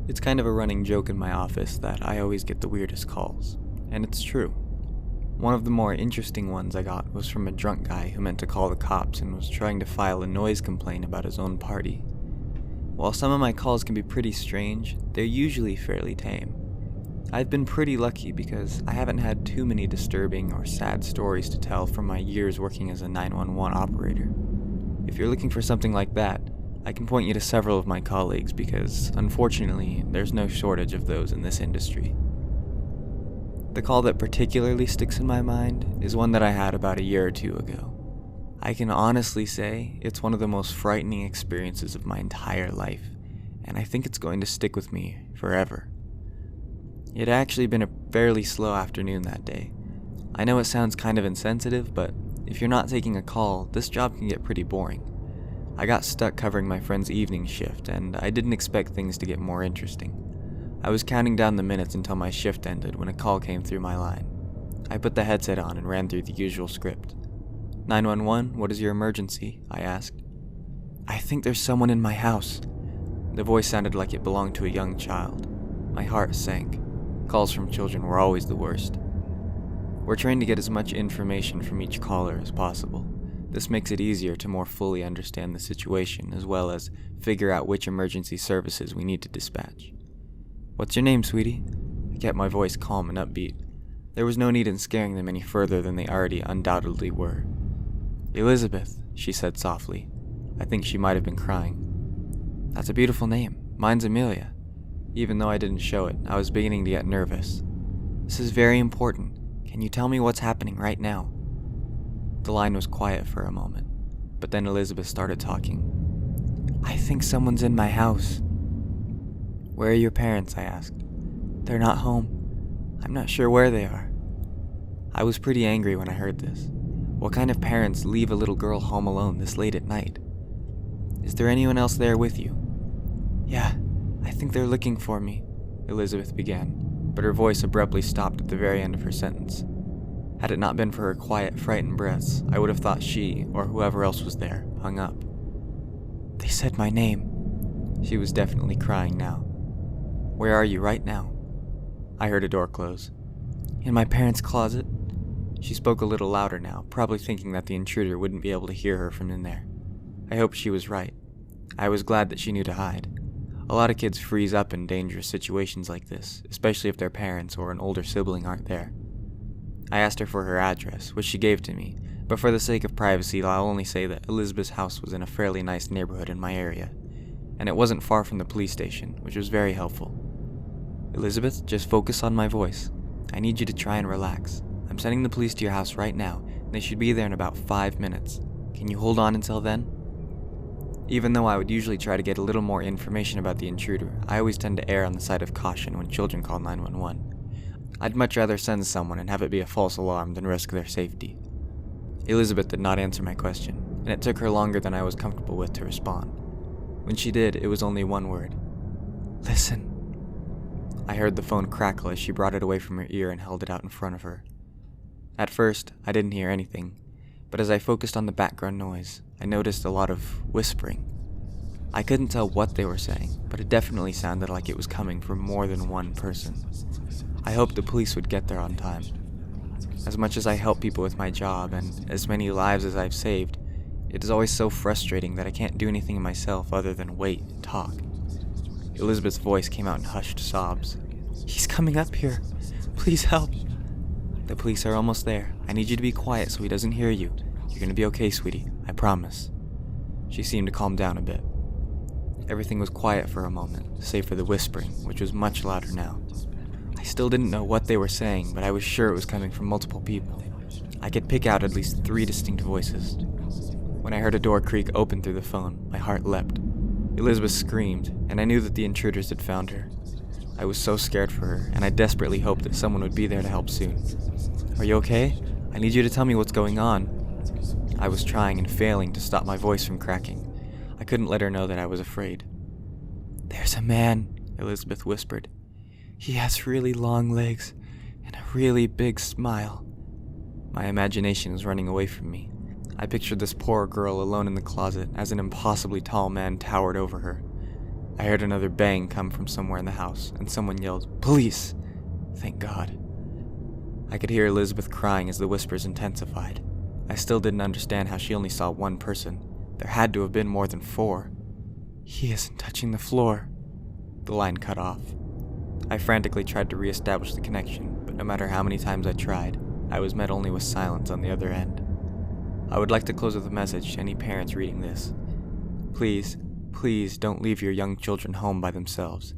It's kind of a running joke in my office that I always get the weirdest calls, and it's true. One of the more interesting ones I got was from a drunk guy who meant to call the cops and was trying to file a noise complaint about his own party. While some of my calls can be pretty strange, they're usually fairly tame. I've been pretty lucky because I haven't had too many disturbing or sad stories to tell from my years working as a 911 operator. If you're looking for something like that, I can point you to several of my colleagues because, unfortunately, there's no shortage of those in this industry. The call that particularly sticks in my mind is one that I had about a year or two ago. I can honestly say it's one of the most frightening experiences of my entire life, and I think it's going to stick with me forever. It had actually been a fairly slow afternoon that day. I know it sounds kind of insensitive, but if you're not taking a call, this job can get pretty boring. I got stuck covering my friend's evening shift, and I didn't expect things to get more interesting. I was counting down the minutes until my shift ended when a call came through my line. I put the headset on and ran through the usual script. 911, what is your emergency? I asked. I think there's someone in my house. The voice sounded like it belonged to a young child. My heart sank. Calls from children were always the worst. We're trained to get as much information from each caller as possible. This makes it easier to more fully understand the situation, as well as figure out which emergency services we need to dispatch. What's your name, sweetie? I kept my voice calm and upbeat. There was no need in scaring them any further than they already undoubtedly were. Elizabeth, she said softly. I think she might have been crying. That's a beautiful name. Mine's Amelia. Even though I didn't show it, I was beginning to get nervous. This is very important. Can you tell me what's happening right now? The line was quiet for a moment, but then Elizabeth started talking. I think someone's in my house. Where are your parents? I asked. They're not home. I'm not sure where they are. I was pretty angry when I heard this. What kind of parents leave a little girl home alone this late at night? Is there anyone else there with you? Yeah, I think they're looking for me, Elizabeth began, but her voice abruptly stopped at the very end of her sentence. Had it not been for her quiet, frightened breaths, I would have thought she, or whoever else was there, hung up. They said my name. She was definitely crying now. Where are you right now? I heard a door close. In my parents' closet. She spoke a little louder now, probably thinking that the intruder wouldn't be able to hear her from in there. I hoped she was right. I was glad that she knew to hide. A lot of kids freeze up in dangerous situations like this, especially if their parents or an older sibling aren't there. I asked her for her address, which she gave to me, but for the sake of privacy, I'll only say that Elizabeth's house was in a fairly nice neighborhood in my area, and it wasn't far from the police station, which was very helpful. Elizabeth, just focus on my voice. I need you to try and relax. I'm sending the police to your house right now, and they should be there in about 5 minutes. Can you hold on until then? Even though I would usually try to get a little more information about the intruder, I always tend to err on the side of caution when children call 911. I'd much rather send someone and have it be a false alarm than risk their safety. Elizabeth did not answer my question, and it took her longer than I was comfortable with to respond. When she did, it was only one word. Listen. I heard the phone crackle as she brought it away from her ear and held it out in front of her. At first, I didn't hear anything, but as I focused on the background noise, I noticed a lot of whispering. I couldn't tell what they were saying, but it definitely sounded like it was coming from more than one person. I hoped the police would get there on time. As much as I help people with my job, and as many lives as I've saved, it is always so frustrating that I can't do anything myself other than wait and talk. Elizabeth's voice came out in hushed sobs. He's coming up here. Please help. The police are almost there. I need you to be quiet so he doesn't hear you. You're gonna be okay, sweetie. I promise. She seemed to calm down a bit. Everything was quiet for a moment, save for the whispering, which was much louder now. I still didn't know what they were saying, but I was sure it was coming from multiple people. I could pick out at least 3 distinct voices. When I heard a door creak open through the phone, my heart leapt. Elizabeth screamed, and I knew that the intruders had found her. I was so scared for her, and I desperately hoped that someone would be there to help soon. Are you okay? I need you to tell me what's going on. I was trying and failing to stop my voice from cracking. I couldn't let her know that I was afraid. There's a man, Elizabeth whispered. He has really long legs and a really big smile. My imagination was running away from me. I pictured this poor girl alone in the closet as an impossibly tall man towered over her. I heard another bang come from somewhere in the house, and someone yelled, "Police!" Thank God. I could hear Elizabeth crying as the whispers intensified. I still didn't understand how she only saw one person. There had to have been more than 4. "He isn't touching the floor." The line cut off. I frantically tried to re-establish the connection, but no matter how many times I tried, I was met only with silence on the other end. I would like to close with a message to any parents reading this. Please, please don't leave your young children home by themselves.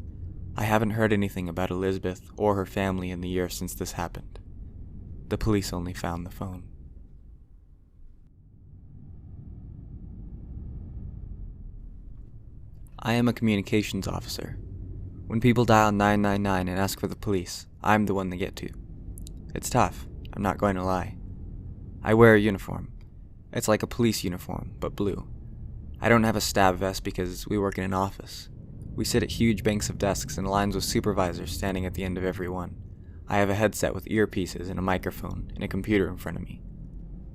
I haven't heard anything about Elizabeth or her family in the year since this happened. The police only found the phone. I am a communications officer. When people dial 999 and ask for the police, I'm the one they get to. It's tough, I'm not going to lie. I wear a uniform. It's like a police uniform, but blue. I don't have a stab vest because we work in an office. We sit at huge banks of desks and lines with supervisors standing at the end of every one. I have a headset with earpieces and a microphone and a computer in front of me.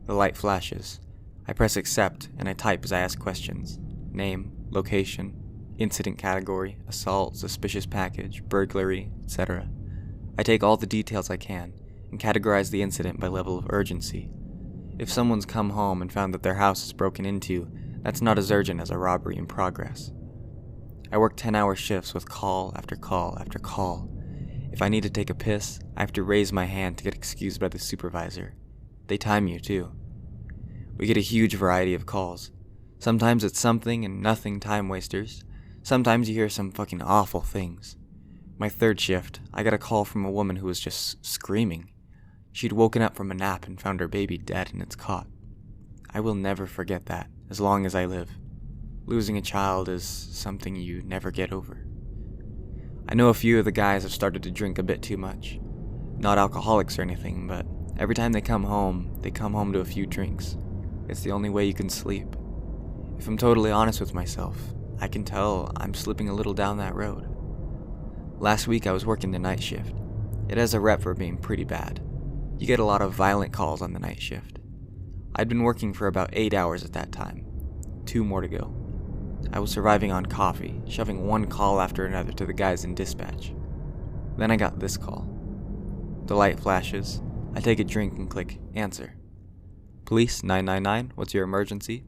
The light flashes. I press accept and I type as I ask questions. Name, location, incident category, assault, suspicious package, burglary, etc. I take all the details I can and categorize the incident by level of urgency. If someone's come home and found that their house is broken into, that's not as urgent as a robbery in progress. I work 10-hour shifts with call after call after call. If I need to take a piss, I have to raise my hand to get excused by the supervisor. They time you too. We get a huge variety of calls. Sometimes it's something and nothing time wasters. Sometimes you hear some fucking awful things. My third shift, I got a call from a woman who was just screaming. She'd woken up from a nap and found her baby dead in its cot. I will never forget that, as long as I live. Losing a child is something you never get over. I know a few of the guys have started to drink a bit too much. Not alcoholics or anything, but every time they come home to a few drinks. It's the only way you can sleep. If I'm totally honest with myself, I can tell I'm slipping a little down that road. Last week I was working the night shift. It has a rep for being pretty bad. You get a lot of violent calls on the night shift. I'd been working for about 8 hours at that time. 2 more to go. I was surviving on coffee, shoving one call after another to the guys in dispatch. Then I got this call. The light flashes. I take a drink and click answer. Police 999, what's your emergency?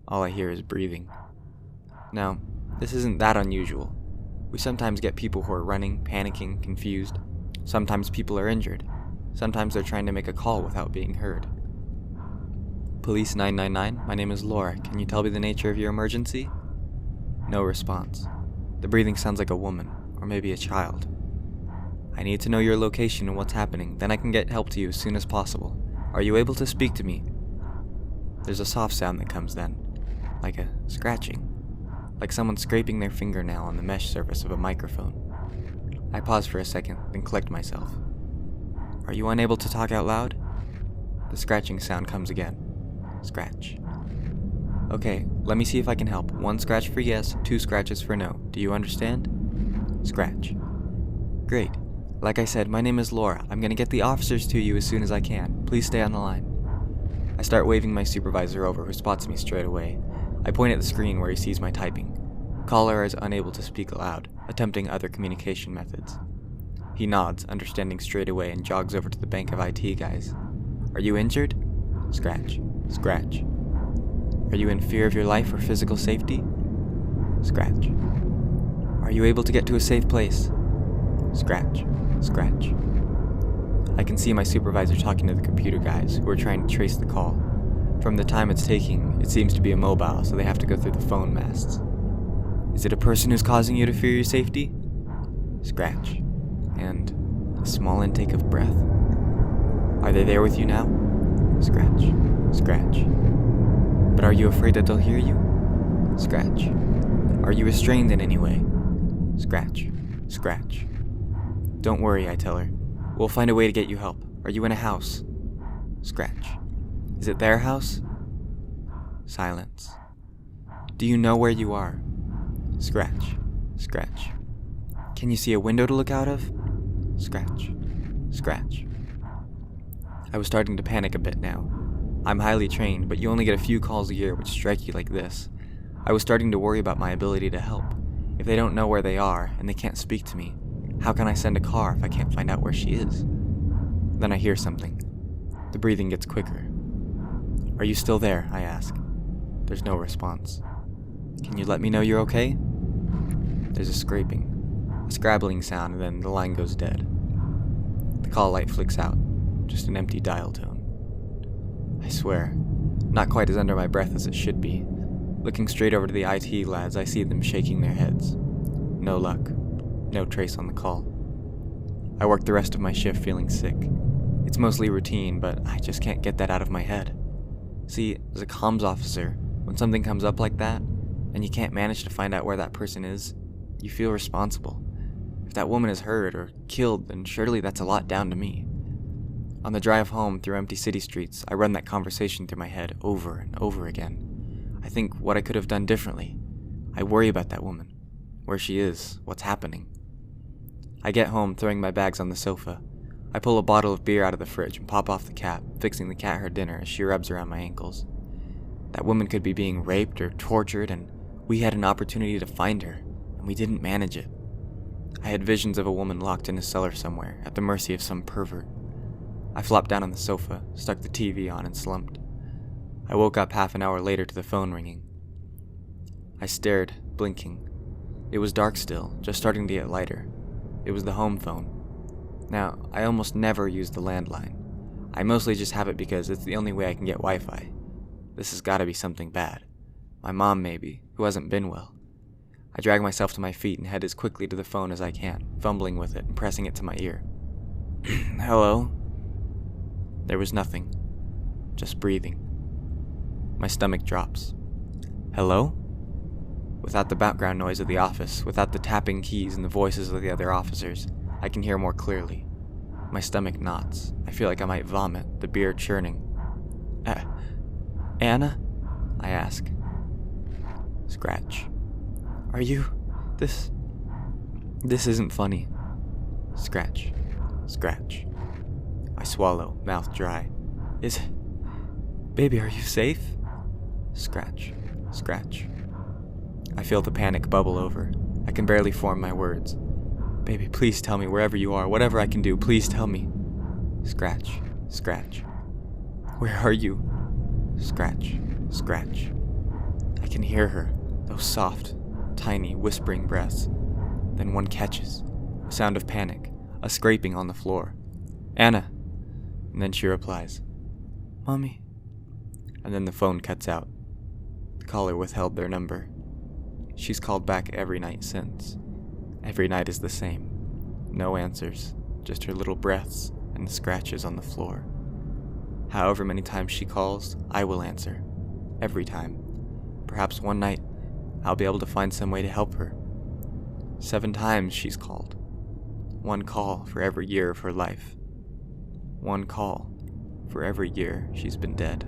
All I hear is breathing. Now, this isn't that unusual. We sometimes get people who are running, panicking, confused. Sometimes people are injured. Sometimes they're trying to make a call without being heard. Police 999, my name is Laura. Can you tell me the nature of your emergency? No response. The breathing sounds like a woman, or maybe a child. I need to know your location and what's happening, then I can get help to you as soon as possible. Are you able to speak to me? There's a soft sound that comes then, like a scratching, like someone scraping their fingernail on the mesh surface of a microphone. I pause for a second, then collect myself. Are you unable to talk out loud? The scratching sound comes again. Scratch. Okay, let me see if I can help. 1 scratch for yes, 2 scratches for no. Do you understand? Scratch. Great. Like I said, my name is Laura. I'm gonna get the officers to you as soon as I can. Please stay on the line. I start waving my supervisor over, who spots me straight away. I point at the screen where he sees my typing. Caller is unable to speak aloud, attempting other communication methods. He nods, understanding straight away, and jogs over to the bank of IT guys. Are you injured? Scratch. Scratch. Are you in fear of your life or physical safety? Scratch. Are you able to get to a safe place? Scratch. Scratch. I can see my supervisor talking to the computer guys who are trying to trace the call. From the time it's taking, it seems to be immobile, so they have to go through the phone masts. Is it a person who's causing you to fear your safety? Scratch. And a small intake of breath. Are they there with you now? Scratch. Scratch. But are you afraid that they'll hear you? Scratch. Are you restrained in any way? Scratch. Scratch. Don't worry, I tell her. We'll find a way to get you help. Are you in a house? Scratch. Is it their house? Silence. Do you know where you are? Scratch. Scratch. Can you see a window to look out of? Scratch. Scratch. I was starting to panic a bit now. I'm highly trained, but you only get a few calls a year which strike you like this. I was starting to worry about my ability to help. If they don't know where they are, and they can't speak to me, how can I send a car if I can't find out where she is? Then I hear something. The breathing gets quicker. "Are you still there?" I ask. There's no response. "Can you let me know you're okay?" There's a scraping, a scrabbling sound, and then the line goes dead. The call light flicks out, just an empty dial tone. I swear, not quite as under my breath as it should be. Looking straight over to the IT lads, I see them shaking their heads. No luck. No trace on the call. I work the rest of my shift feeling sick. It's mostly routine, but I just can't get that out of my head. See, as a comms officer, when something comes up like that, and you can't manage to find out where that person is, you feel responsible. If that woman is hurt or killed, then surely that's a lot down to me. On the drive home through empty city streets, I run that conversation through my head over and over again. I think what I could have done differently. I worry about that woman, where she is, what's happening. I get home, throwing my bags on the sofa. I pull a bottle of beer out of the fridge and pop off the cap, fixing the cat her dinner as she rubs around my ankles. That woman could be being raped or tortured, and we had an opportunity to find her, and we didn't manage it. I had visions of a woman locked in a cellar somewhere, at the mercy of some pervert. I flopped down on the sofa, stuck the TV on, and slumped. I woke up half an hour later to the phone ringing. I stared, blinking. It was dark still, just starting to get lighter. It was the home phone. Now, I almost never use the landline. I mostly just have it because it's the only way I can get Wi-Fi. This has gotta be something bad. My mom, maybe, who hasn't been well. I drag myself to my feet and head as quickly to the phone as I can, fumbling with it and pressing it to my ear. "Hello?" There was nothing. Just breathing. My stomach drops. "Hello?" Without the background noise of the office, without the tapping keys and the voices of the other officers, I can hear more clearly. My stomach knots. I feel like I might vomit, the beer churning. "Anna?" I ask. Scratch. "Are you... This isn't funny." Scratch. Scratch. I swallow, mouth dry. Baby, are you safe?" Scratch. Scratch. I feel the panic bubble over. I can barely form my words. "Baby, please tell me wherever you are, whatever I can do, please tell me." Scratch. Scratch. "Where are you?" Scratch. Scratch. I can hear her, those soft, tiny, whispering breaths. Then one catches. A sound of panic, a scraping on the floor. "Anna!" And then she replies, "Mommy." And then the phone cuts out. The caller withheld their number. She's called back every night since. Every night is the same. No answers, just her little breaths and the scratches on the floor. However many times she calls, I will answer. Every time. Perhaps one night, I'll be able to find some way to help her. 7 times she's called. 1 call for every year of her life. 1 call for every year she's been dead.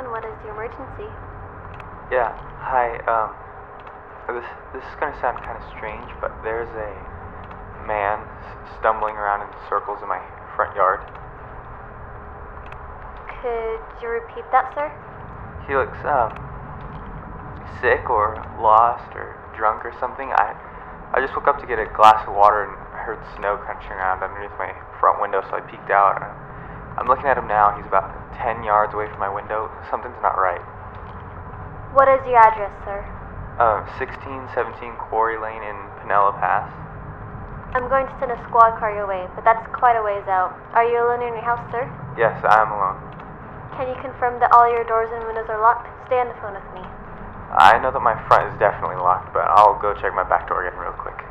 What is the emergency? Yeah, hi, this is gonna sound kind of strange, but there's a man stumbling around in circles in my front yard. Could you repeat that, sir? He looks, sick or lost or drunk or something. I just woke up to get a glass of water and heard snow crunching around underneath my front window, so I peeked out. I'm looking at him now. He's about 10 yards away from my window. Something's not right. What is your address, sir? 1617 Quarry Lane in Pinella Pass. I'm going to send a squad car your way, but that's quite a ways out. Are you alone in your house, sir? Yes, I'm alone. Can you confirm that all your doors and windows are locked? Stay on the phone with me. I know that my front is definitely locked, but I'll go check my back door again real quick.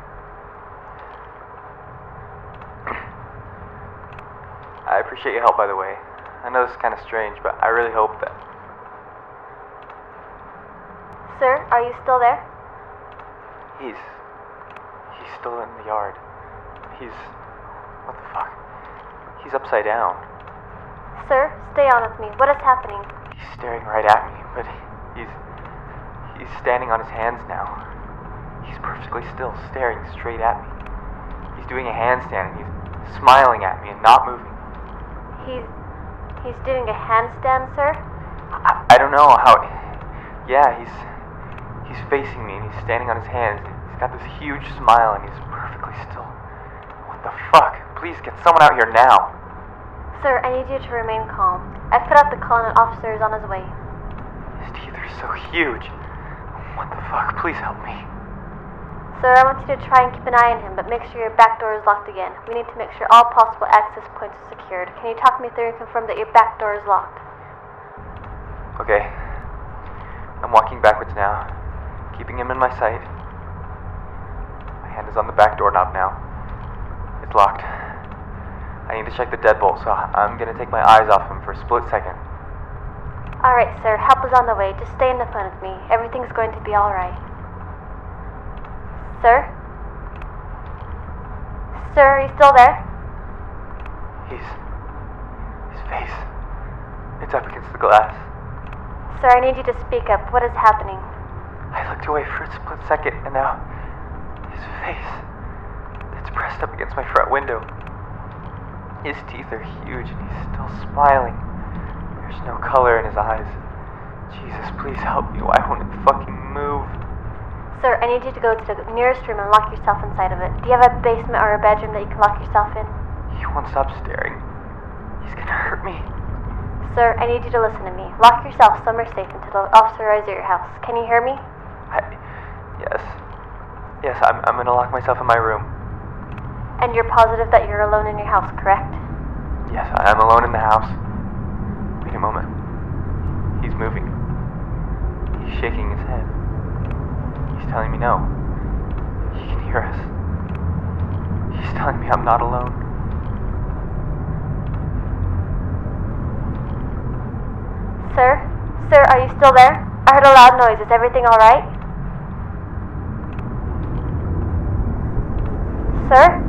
I appreciate your help, by the way. I know this is kind of strange, but I really hope that... Sir, are you still there? He's still in the yard. What the fuck? He's upside down. Sir, stay on with me. What is happening? He's staring right at me, but he's standing on his hands now. He's perfectly still, staring straight at me. He's doing a handstand and he's smiling at me and not moving. He's doing a handstand, sir? I don't know how... Yeah, he's facing me and he's standing on his hands. He's got this huge smile and he's perfectly still. What the fuck? Please get someone out here now. Sir, I need you to remain calm. I put out the call and an officer is on his way. His teeth are so huge. What the fuck? Please help me. Sir, I want you to try and keep an eye on him, but make sure your back door is locked again. We need to make sure all possible access points are secured. Can you talk me through and confirm that your back door is locked? Okay. I'm walking backwards now, keeping him in my sight. My hand is on the back doorknob now. It's locked. I need to check the deadbolt, so I'm gonna take my eyes off him for a split second. Alright, sir. Help is on the way. Just stay in the phone with me. Everything's going to be alright. Sir? Sir, are you still there? His face. It's up against the glass. Sir, I need you to speak up. What is happening? I looked away for a split second, and now his face. It's pressed up against my front window. His teeth are huge, and he's still smiling. There's no color in his eyes. Jesus, please help me. Why won't it fucking move? Sir, I need you to go to the nearest room and lock yourself inside of it. Do you have a basement or a bedroom that you can lock yourself in? He won't stop staring. He's gonna hurt me. Sir, I need you to listen to me. Lock yourself somewhere safe until the officer arrives at your house. Can you hear me? Yes, I'm gonna lock myself in my room. And you're positive that you're alone in your house, correct? Yes, I'm alone in the house. Wait a moment. He's moving. He's shaking his head. He's telling me no. He can hear us. He's telling me I'm not alone. Sir? Sir, are you still there? I heard a loud noise. Is everything alright? Sir?